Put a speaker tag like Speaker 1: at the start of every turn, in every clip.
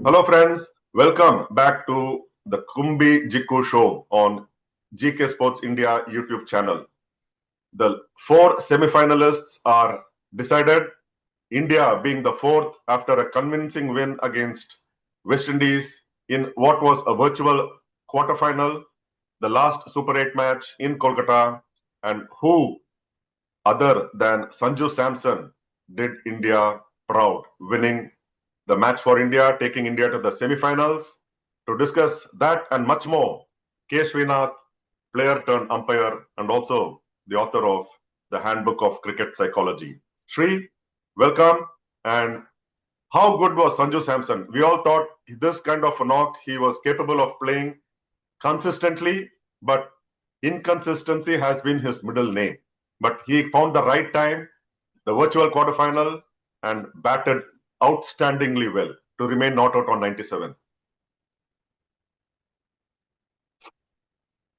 Speaker 1: Hello, friends. Welcome back to the Kumbi Jikku show on GK Sports India YouTube channel. The four semi-finalists are decided, India being the fourth after a convincing win against West Indies in what was a virtual quarterfinal, the last Super 8 match in Kolkata, and who other than Sanju Samson did India proud, winning the match for India, taking India to the semi-finals. To discuss that and much more, Srinath, player turned umpire and also the author of the Handbook of Cricket Psychology. Sri, welcome. And how good was Sanju Samson? We all thought this kind of a knock, he was capable of playing consistently, but inconsistency has been his middle name. But he found the right time, the virtual quarterfinal, and batted outstandingly well to remain not out on 97.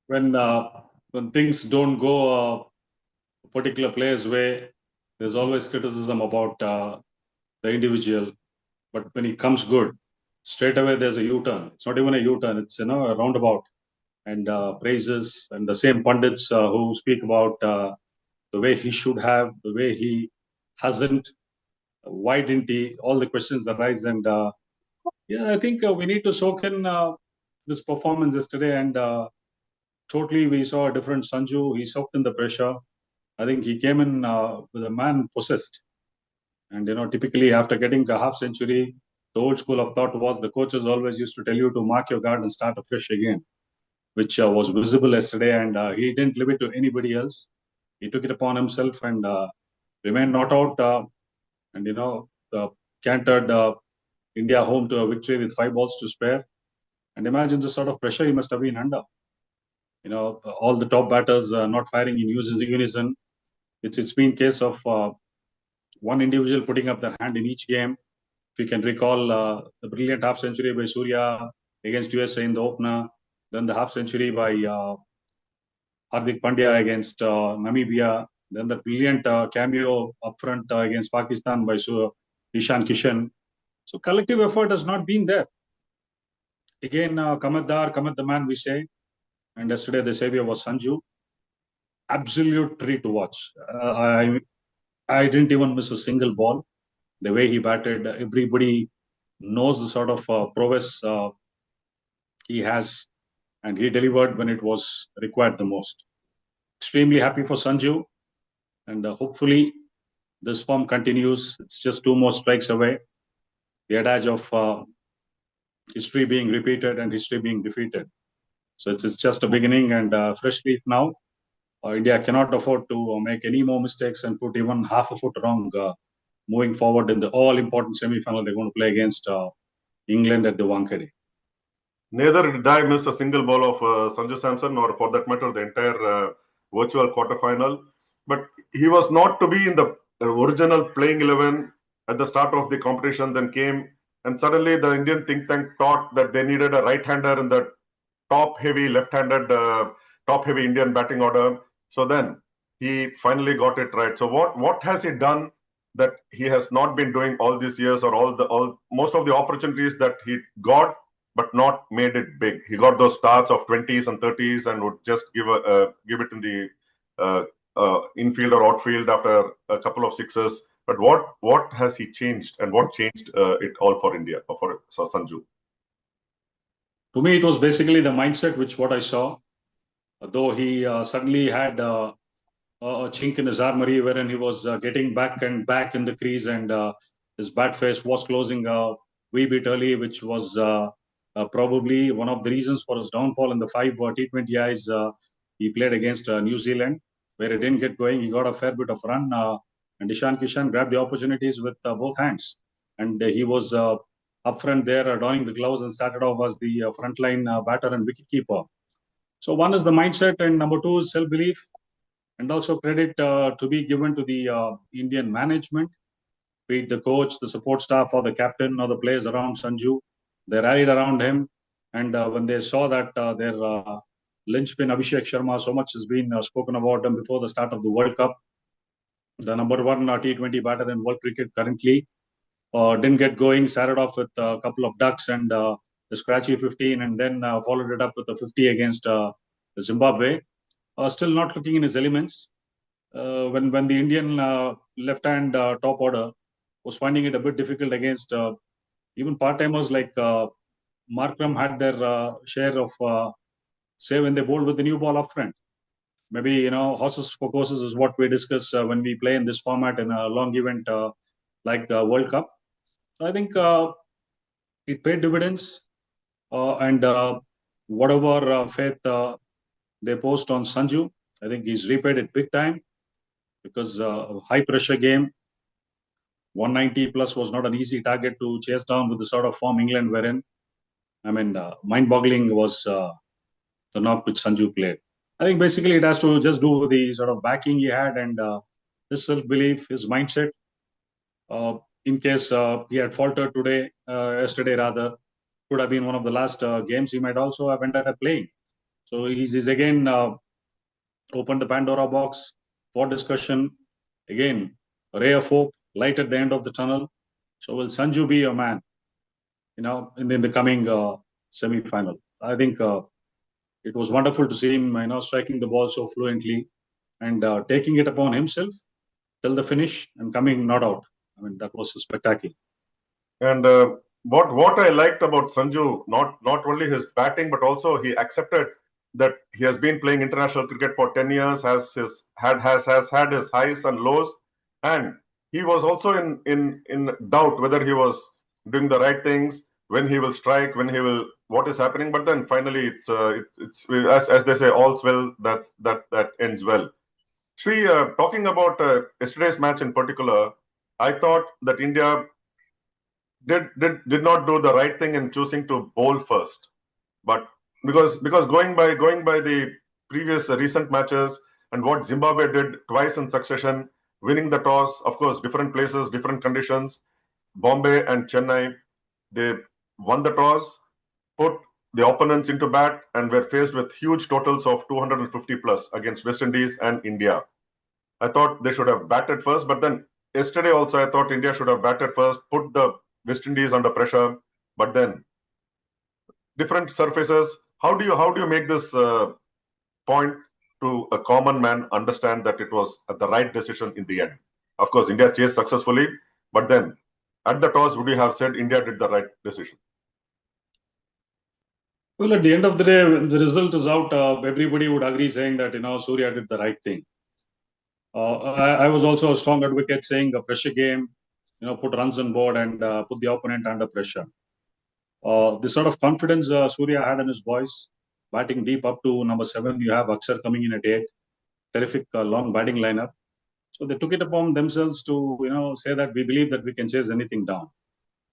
Speaker 2: When things don't go a particular player's way, there's always criticism about the individual. But when he comes good, straight away there's a U-turn. It's not even a U-turn; it's a roundabout, and praises and the same pundits who speak about the way he should have, the way he hasn't, why didn't he? All the questions arise, and I think we need to soak in this performance yesterday and. Totally, we saw a different Sanju. He soaked in the pressure. I think he came in with a man possessed. And, typically after getting a half century, the old school of thought was the coaches always used to tell you to mark your guard and start afresh again, which was visible yesterday. And he didn't leave it to anybody else. He took it upon himself and remained not out and, cantered India home to a victory with 5 balls to spare. And imagine the sort of pressure he must have been under. All the top batters not firing in unison. It's been case of one individual putting up their hand in each game. If you can recall the brilliant half century by Surya against USA in the opener, then the half century by Hardik Pandya against Namibia, then the brilliant cameo up front against Pakistan by Ishan Kishan. So collective effort has not been there. Again, Kamat the man, we say. And yesterday the savior was Sanju. Absolute treat to watch. I didn't even miss a single ball. The way he batted, everybody knows the sort of prowess he has, and he delivered when it was required the most. Extremely happy for Sanju, and hopefully this form continues. It's just 2 more strikes away. The adage of history being repeated and history being defeated. So it's just a beginning and fresh leaf now. India cannot afford to make any more mistakes and put even half a foot wrong moving forward in the all-important semi-final they're going to play against England at the Wankhede.
Speaker 1: Neither did I miss a single ball of Sanju Samson, or for that matter, the entire virtual quarterfinal. But he was not to be in the original playing 11 at the start of the competition, then came, and suddenly the Indian think tank thought that they needed a right-hander in the top-heavy, left-handed, top-heavy Indian batting order. So then he finally got it right. So what has he done that he has not been doing all these years, or most of the opportunities that he got, but not made it big? He got those starts of 20s and 30s and would just give it in the infield or outfield after a couple of sixes. But what has he changed, and what changed it all for India, or for Sanju?
Speaker 2: To me, it was basically the mindset, which what I saw. Though he suddenly had a chink in his armory wherein he was getting back in the crease, and his bat face was closing a wee bit early, which was probably one of the reasons for his downfall in the 5 T20Is he played against New Zealand, where he didn't get going. He got a fair bit of run, and Ishan Kishan grabbed the opportunities with both hands. And he was up front there, donning the gloves, and started off as the frontline batter and wicketkeeper. So one is the mindset, and number 2 is self-belief, and also credit to be given to the Indian management, be it the coach, the support staff, or the captain, or the players around Sanju. They rallied around him, and when they saw that their linchpin Abhishek Sharma, so much has been spoken about him before the start of the World Cup, the number 1 T20 batter in world cricket currently, didn't get going, started off with a couple of ducks and the scratchy 15, and then followed it up with a 50 against Zimbabwe. Still not looking in his elements. When the Indian left-hand top order was finding it a bit difficult against even part-timers like Markram had their share of say when they bowled with the new ball up front. Maybe horses for courses is what we discuss when we play in this format in a long event like the World Cup. So I think it paid dividends, and whatever faith they post on Sanju, I think he's repaid it big time, because high pressure game, 190 plus was not an easy target to chase down with the sort of form England were in. I mean, mind-boggling was the knock which Sanju played. I think basically it has to just do with the sort of backing he had and his self-belief, his mindset. In case he had faltered yesterday rather, could have been one of the last games he might also have ended up playing. So he's again opened the Pandora box for discussion. Again, a ray of hope, light at the end of the tunnel. So will Sanju be a man, in the coming semi-final? I think it was wonderful to see him, striking the ball so fluently and taking it upon himself till the finish and coming not out. I mean, that was spectacular.
Speaker 1: And what I liked about Sanju, not only his batting, but also he accepted that he has been playing international cricket for 10 years, has had his highs and lows, and he was also in doubt whether he was doing the right things, when he will strike, what is happening. But then finally, it's as they say, all's well that ends well. Sri, talking about yesterday's match in particular, I thought that India did not do the right thing in choosing to bowl first, but because going by the previous recent matches and what Zimbabwe did twice in succession, winning the toss, of course, different places, different conditions. Bombay and Chennai, they won the toss, put the opponents into bat, and were faced with huge totals of 250 plus against West Indies and India. I thought they should have batted first, but then yesterday also I thought India should have batted first, put the West Indies under pressure, but then different surfaces. How do you make this point to a common man understand that it was the right decision in the end? Of course, India chased successfully, but then at the toss, would you have said India did the right decision?
Speaker 2: Well, at the end of the day, when the result is out, everybody would agree saying that Surya did the right thing. I was also a strong advocate saying a pressure game, put runs on board and put the opponent under pressure. The sort of confidence Surya had in his boys, batting deep up to number 7, you have Akshar coming in at 8, terrific long batting lineup. So they took it upon themselves to say that we believe that we can chase anything down.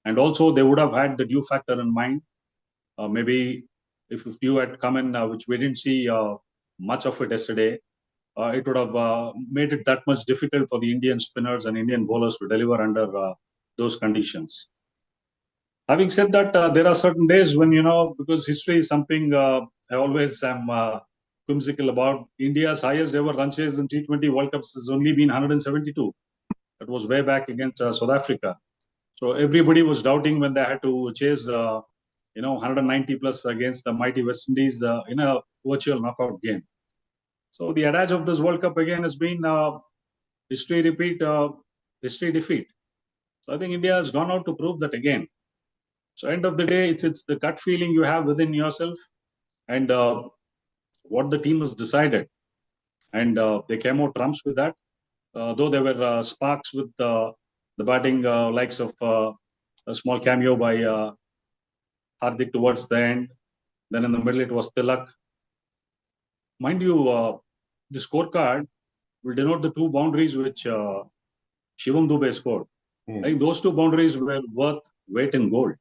Speaker 2: And also they would have had the due factor in mind. Maybe if you had come in, which we didn't see much of it yesterday, it would have made it that much difficult for the Indian spinners and Indian bowlers to deliver under those conditions. Having said that, there are certain days when, because history is something I always am whimsical about. India's highest ever run chase in T20 World Cups has only been 172. That was way back against South Africa. So everybody was doubting when they had to chase, 190 plus against the mighty West Indies in a virtual knockout game. So the adage of this World Cup again has been history repeat, history defeat. So I think India has gone out to prove that again. So end of the day, it's the gut feeling you have within yourself and what the team has decided. And they came out trumps with that. Though there were sparks with the batting likes of a small cameo by Hardik towards the end. Then in the middle, it was Tilak. Mind you, the scorecard will denote the 2 boundaries which Shivam Dubey scored. I think those 2 boundaries were worth weight in gold.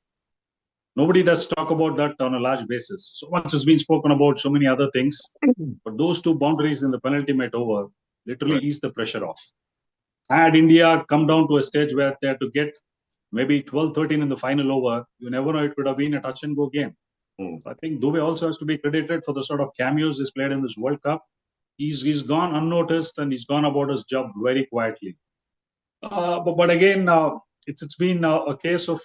Speaker 2: Nobody does talk about that on a large basis. So much has been spoken about so many other things, but those 2 boundaries in the penultimate over literally ease the pressure off. Had India come down to a stage where they had to get maybe 12-13 in the final over, you never know, it could have been a touch and go game. I think Dubey also has to be credited for the sort of cameos he's played in this World Cup. He's gone unnoticed and he's gone about his job very quietly. But again, it's been a case of,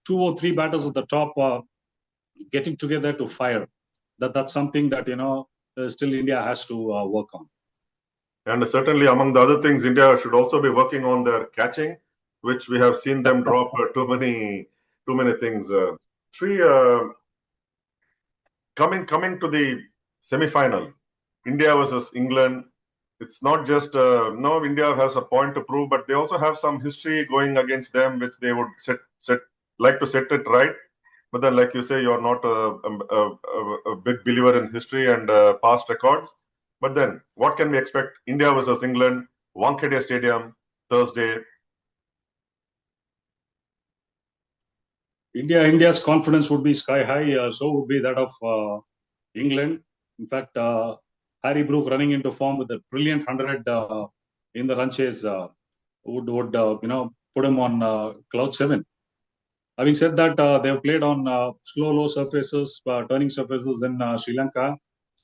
Speaker 2: two or three batters at the top getting together to fire. That's something that, still India has to work on.
Speaker 1: And certainly, among the other things, India should also be working on their catching, which we have seen them drop too many things. Sri, coming to the semi-final, India versus England. It's not just no, India has a point to prove, but they also have some history going against them, which they would like to set it right. But then, like you say, you're not a big believer in history and past records. But then, what can we expect? India versus England, Wankhede Stadium, Thursday.
Speaker 2: India's confidence would be sky high. So would be that of England. In fact, Harry Brook running into form with a brilliant 100 in the run chase would put him on cloud 7. Having said that, they have played on slow, low surfaces, turning surfaces in Sri Lanka,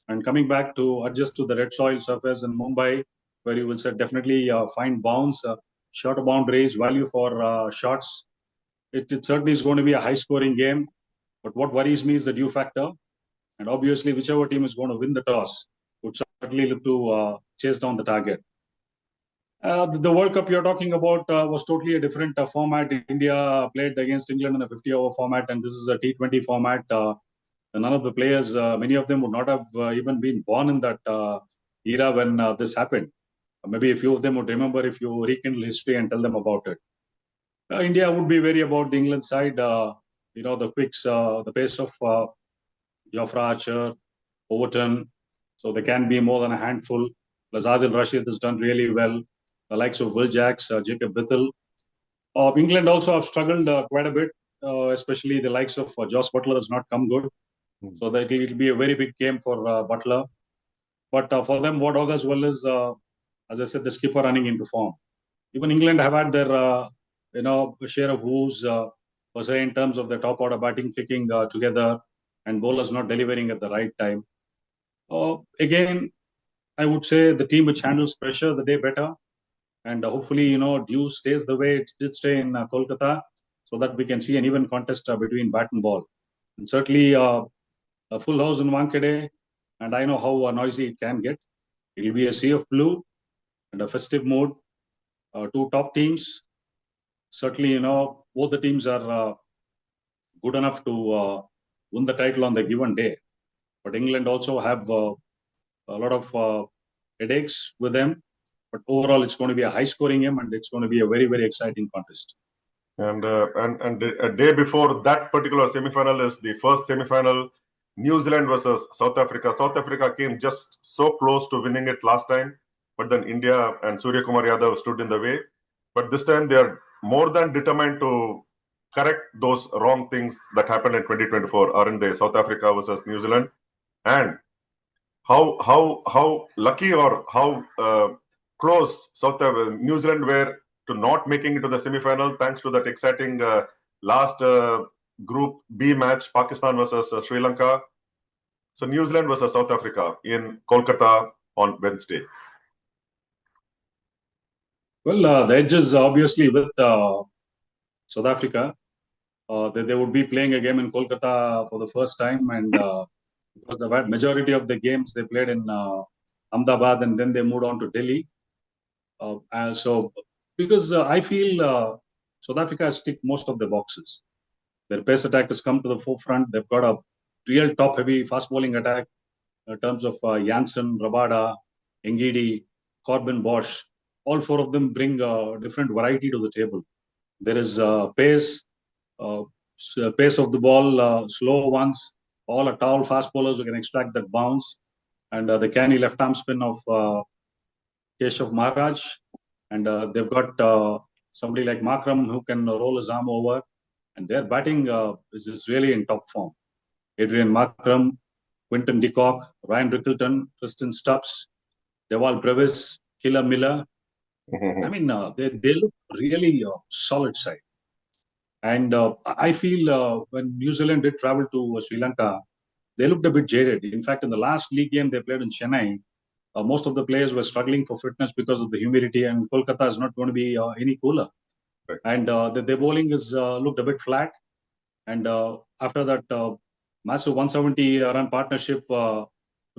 Speaker 2: and coming back to adjust to the red soil surface in Mumbai, where you will definitely find bounce, shorter boundaries, value for shots. It certainly is going to be a high-scoring game. But what worries me is the due factor. And obviously, whichever team is going to win the toss would certainly look to chase down the target. The World Cup you're talking about was totally a different format. India played against England in a 50-over format, and this is a T20 format. None of the players, many of them would not have even been born in that era when this happened. Maybe a few of them would remember if you rekindle history and tell them about it. India would be wary about the England side. The quicks, the pace of Jofra Archer, Overton. So they can be more than a handful. Plus Adil Rashid has done really well. The likes of Will Jacks, Jacob Bithell. England also have struggled quite a bit, especially the likes of Josh Butler has not come good. So that it'll be a very big game for Butler. But for them, what augurs well is, as I said, the skipper running into form. Even England have had their, share of woes, per se, in terms of the top order batting clicking together and bowlers not delivering at the right time. Again, I would say the team which handles pressure the day better. And hopefully, due stays the way it did stay in Kolkata, so that we can see an even contest between bat and ball. And certainly, a full house in Wankhede, and I know how noisy it can get. It will be a sea of blue and a festive mood. Two top teams. Certainly, both the teams are good enough to win the title on the given day. But England also have a lot of headaches with them. But overall, it's going to be a high-scoring game, and it's going to be a very, very exciting contest.
Speaker 1: And a day before that particular semi-final is the first semi-final, New Zealand versus South Africa. South Africa came just so close to winning it last time, but then India and Surya Kumar Yadav stood in the way. But this time they are more than determined to correct those wrong things that happened in 2024, aren't they? South Africa versus New Zealand. And how lucky or how close New Zealand were to not making it to the semi-final, thanks to that exciting last Group B match, Pakistan versus Sri Lanka. So New Zealand versus South Africa in Kolkata on Wednesday.
Speaker 2: Well, the edge is obviously with South Africa. They would be playing a game in Kolkata for the first time, and because the majority of the games they played in Ahmedabad, and then they moved on to Delhi. Because I feel South Africa has ticked most of the boxes. Their pace attack has come to the forefront. They've got a real top-heavy fast bowling attack in terms of Janssen, Rabada, Ngidi, Corbin, Bosch. All four of them bring a different variety to the table. There is pace of the ball, slow ones, all are tall fast bowlers who can extract that bounce, and the canny left-arm spin of Keshav Maharaj. And they've got somebody like Makram who can roll his arm over. And their batting is really in top form. Adrian Markram, Quinton de Kock, Ryan Rickleton, Tristan Stubbs, Deval Brevis, Killer Miller. I mean, they look really solid side. And I feel when New Zealand did travel to Sri Lanka, they looked a bit jaded. In fact, in the last league game they played in Chennai, most of the players were struggling for fitness because of the humidity, and Kolkata is not going to be any cooler.
Speaker 1: Right.
Speaker 2: And their bowling is looked a bit flat. And after that massive 170 run partnership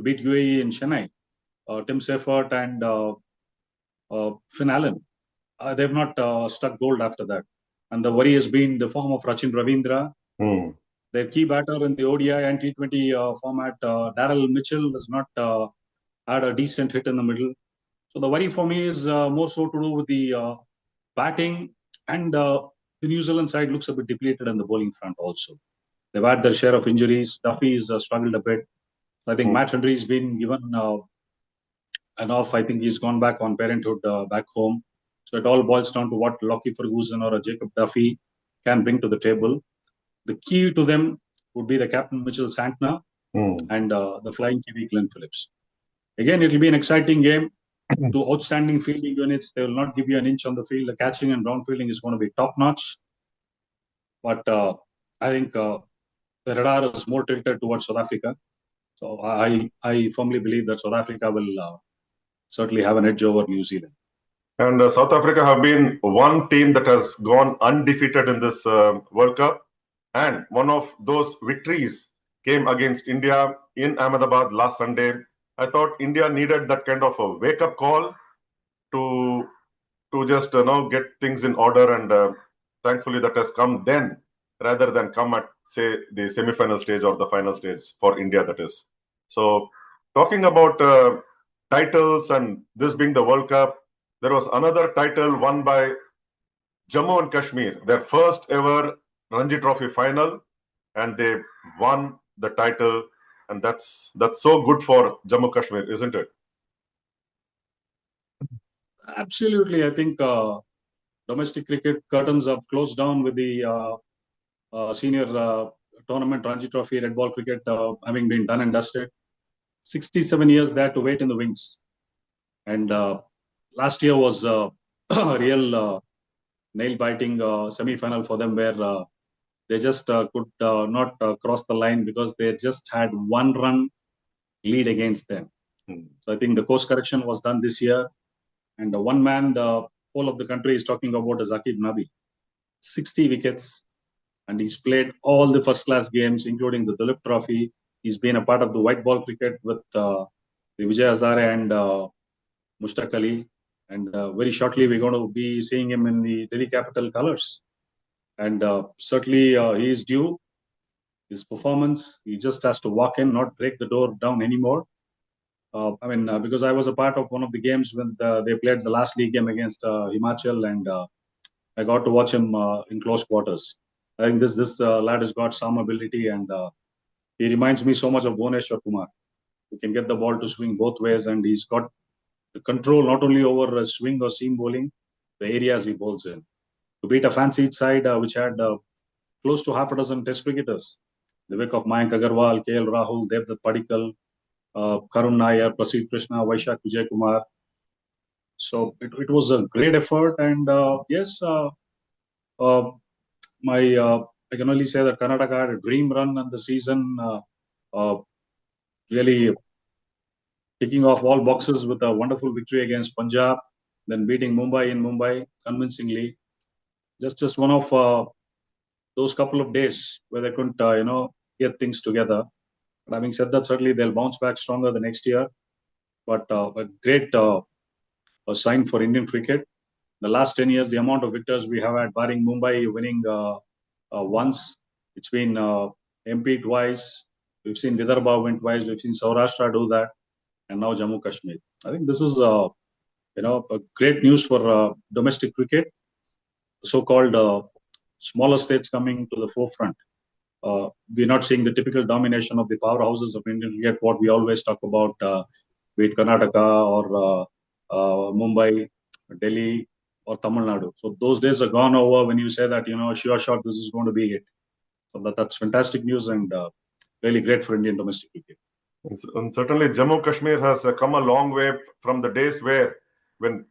Speaker 2: beat UAE in Chennai, Tim Seifert and Finn Allen, they've not struck gold after that. And the worry has been the form of Rachin Ravindra. Their key batter in the ODI and T20 format, Darrell Mitchell, has not had a decent hit in the middle. So the worry for me is more so to do with the batting, and the New Zealand side looks a bit depleted on the bowling front also. They've had their share of injuries. Duffy's struggled a bit. I think Matt Henry's been given enough. I think he's gone back on parenthood back home. So it all boils down to what Lockie Ferguson or a Jacob Duffy can bring to the table. The key to them would be the captain Mitchell Santner and the flying Kiwi Glenn Phillips. Again, it'll be an exciting game. Two outstanding fielding units. They will not give you an inch on the field. The catching and ground fielding is going to be top notch. But I think the radar is more tilted towards South Africa. So I firmly believe that South Africa will certainly have an edge over New Zealand.
Speaker 1: And South Africa have been one team that has gone undefeated in this World Cup. And one of those victories came against India in Ahmedabad last Sunday. I thought India needed that kind of a wake-up call to just get things in order, and thankfully that has come then rather than come at, say, the semi-final stage or the final stage for India, that is. So talking about titles and this being the World Cup, there was another title won by Jammu and Kashmir, their first ever Ranji Trophy final, and they won the title, and that's so good for Jammu Kashmir, isn't it?
Speaker 2: Absolutely. I think domestic cricket curtains have closed down with the senior tournament, Ranji Trophy, red ball cricket having been done and dusted. 67 years there to wait in the wings. And last year was a real nail-biting semi-final for them, where they just could not cross the line because they just had one run lead against them. So I think the course correction was done this year. And one man, the whole of the country is talking about is Aqib Nabi. 60 wickets. And he's played all the first-class games, including the Dulip Trophy. He's been a part of the white ball cricket with the Vijay Hazare and Mushtaq Ali. And very shortly, we're going to be seeing him in the Delhi Capital colours. And certainly, he is due. His performance, he just has to walk in, not break the door down anymore. Because I was a part of one of the games when they played the last league game against Himachal, and I got to watch him in close quarters. I think this lad has got some ability, and he reminds me so much of Bhuvneshwar Kumar, who can get the ball to swing both ways, and he's got the control not only over swing or seam bowling, the areas he bowls in. To beat a fancied side which had close to half a dozen test cricketers, the wake of Mayank Agarwal, KL Rahul, Devdutt Padikkal, Karun Nair, Prasidh Krishna, Vaishak Vijay Kumar. So it was a great effort, and yes, I can only say that Karnataka had a dream run on the season, really ticking off all boxes with a wonderful victory against Punjab, then beating Mumbai in Mumbai convincingly. Just one of those couple of days where they couldn't, get things together. But having said that, certainly they'll bounce back stronger the next year. But a great sign for Indian cricket. The last 10 years, the amount of victors we have had, barring Mumbai winning once, it's been MP twice. We've seen Vidarbha win twice. We've seen Saurashtra do that, and now Jammu Kashmir. I think this is a great news for domestic cricket. So-called smaller states coming to the forefront. We're not seeing the typical domination of the powerhouses of Indian cricket, what we always talk about, be it Karnataka or Mumbai, Delhi, or Tamil Nadu. So those days are gone over when you say that, sure shot, this is going to be it. So that's fantastic news, and really great for Indian domestic cricket.
Speaker 1: And certainly Jammu Kashmir has come a long way from the days when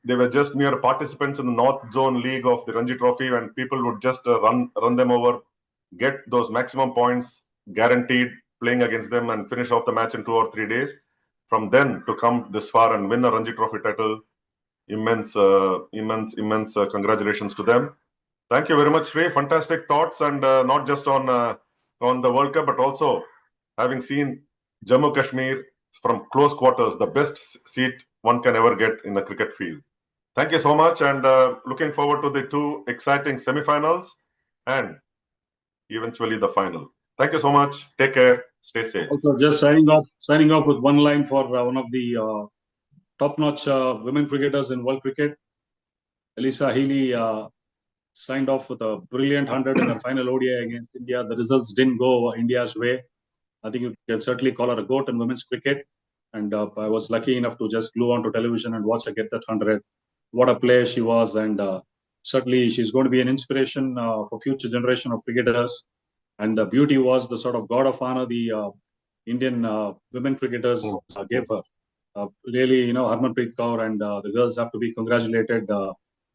Speaker 1: they were just mere participants in the North Zone League of the Ranji Trophy, and people would just run them over, get those maximum points guaranteed playing against them, and finish off the match in 2 or 3 days. From then to come this far and win a Ranji Trophy title, immense congratulations to them. Thank you very much, Sri. Fantastic thoughts, and not just on the World Cup, but also having seen Jammu Kashmir from close quarters, the best seat one can ever get in a cricket field. Thank you so much, and looking forward to the two exciting semi-finals and eventually the final. Thank you so much. Take care. Stay safe.
Speaker 2: Also, just signing off with one line for one of the top-notch women cricketers in world cricket. Alyssa Healy signed off with a brilliant 100 in the final ODI against India. The results didn't go India's way. I think you can certainly call her a GOAT in women's cricket. And I was lucky enough to just glue onto television and watch her get that 100. What a player she was. And certainly she's going to be an inspiration for future generation of cricketers. And the beauty was the sort of god of honor the Indian women cricketers gave her. Really, Harmanpreet Kaur and the girls have to be congratulated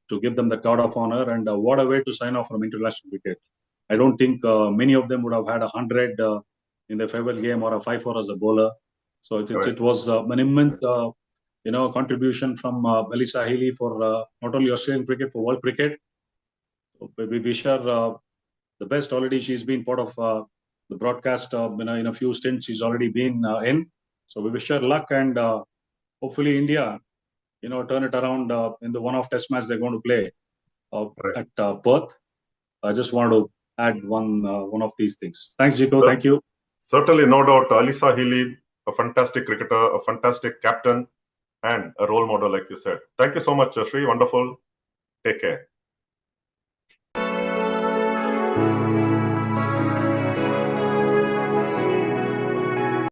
Speaker 2: to give them the guard of honor. And what a way to sign off from international cricket. I don't think many of them would have had 100 in the farewell game or a 5-4 as a bowler. So it was an immense, contribution from Alyssa Healy for not only Australian cricket, for world cricket. So we wish her the best. Already she's been part of the broadcast in a few stints she's already been in. So we wish her luck, and hopefully India, turn it around in the one-off test match they're going to play at Perth. I just want to add one of these things. Thanks, Jiko. Thank you.
Speaker 1: Certainly, no doubt. Alyssa Healy, a fantastic cricketer, a fantastic captain, and a role model, like you said. Thank you so much, Sri. Wonderful. Take care.